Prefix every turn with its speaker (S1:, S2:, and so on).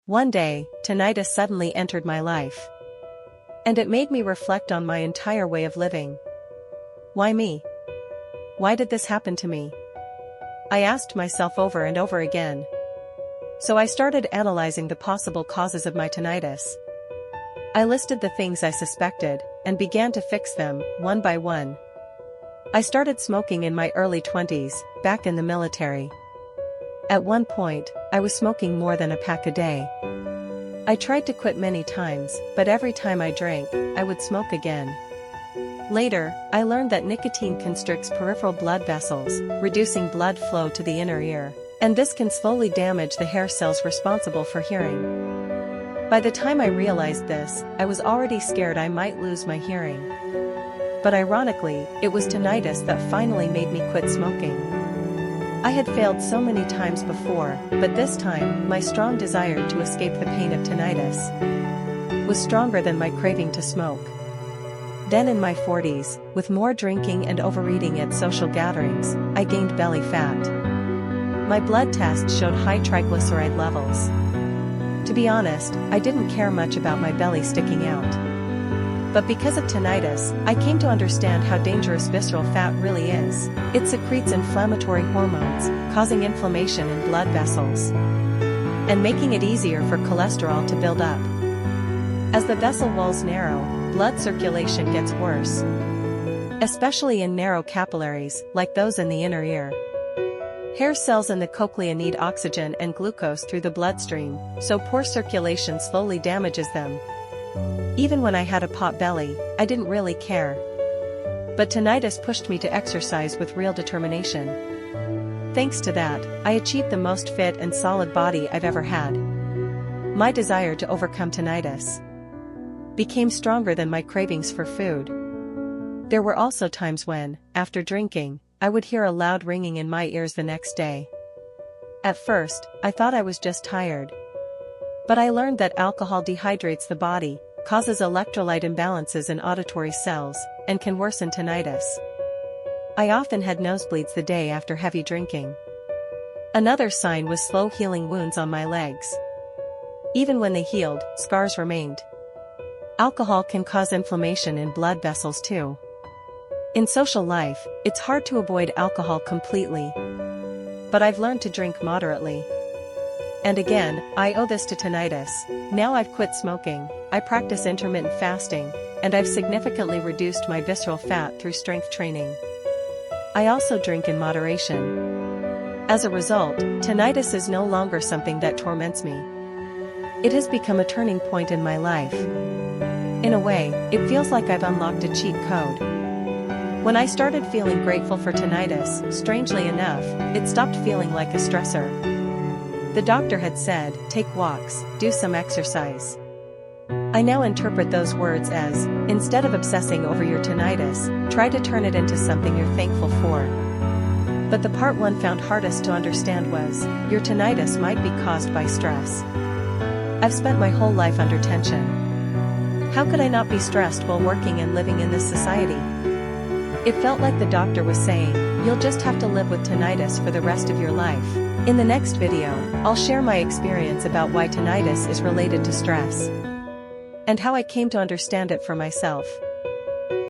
S1: One day, tinnitus suddenly entered my life. And it made me reflect on my entire way of living. Why me? Why did this happen to me? I asked myself over and over again. So I started analyzing the possible causes of my tinnitus. I listed the things I suspected, and began to fix them, one by one. I started smoking in my early 20s, back in the military. At one point, I was smoking more than a pack a day. I tried to quit many times, but every time I drank, I would smoke again. Later, I learned that nicotine constricts peripheral blood vessels, reducing blood flow to the inner ear, and this can slowly damage the hair cells responsible for hearing. By the time I realized this, I was already scared I might lose my hearing. But ironically, it was tinnitus that finally made me quit smoking. I had failed so many times before, but this time, my strong desire to escape the pain of tinnitus was stronger than my craving to smoke. Then in my 40s, with more drinking and overeating at social gatherings, I gained belly fat. My blood tests showed high triglyceride levels. To be honest, I didn't care much about my belly sticking out. But because of tinnitus, I came to understand how dangerous visceral fat really is. It secretes inflammatory hormones, causing inflammation in blood vessels, and making it easier for cholesterol to build up. As the vessel walls narrow, blood circulation gets worse, especially in narrow capillaries, like those in the inner ear. Hair cells in the cochlea need oxygen and glucose through the bloodstream, so poor circulation slowly damages them. Even when I had a pot belly, I didn't really care. But tinnitus pushed me to exercise with real determination. Thanks to that, I achieved the most fit and solid body I've ever had. My desire to overcome tinnitus became stronger than my cravings for food. There were also times when, after drinking, I would hear a loud ringing in my ears the next day. At first, I thought I was just tired. But I learned that alcohol dehydrates the body, causes electrolyte imbalances in auditory cells, and can worsen tinnitus. I often had nosebleeds the day after heavy drinking. Another sign was slow healing wounds on my legs. Even when they healed, scars remained. Alcohol can cause inflammation in blood vessels too. In social life, it's hard to avoid alcohol completely. But I've learned to drink moderately. And again, I owe this to tinnitus. Now I've quit smoking, I practice intermittent fasting, and I've significantly reduced my visceral fat through strength training. I also drink in moderation. As a result, tinnitus is no longer something that torments me. It has become a turning point in my life. In a way, it feels like I've unlocked a cheat code. When I started feeling grateful for tinnitus, strangely enough, it stopped feeling like a stressor. The doctor had said, take walks, do some exercise. I now interpret those words as, instead of obsessing over your tinnitus, try to turn it into something you're thankful for. But the part one found hardest to understand was, your tinnitus might be caused by stress. I've spent my whole life under tension. How could I not be stressed while working and living in this society? It felt like the doctor was saying, you'll just have to live with tinnitus for the rest of your life. In the next video, I'll share my experience about why tinnitus is related to stress, and how I came to understand it for myself.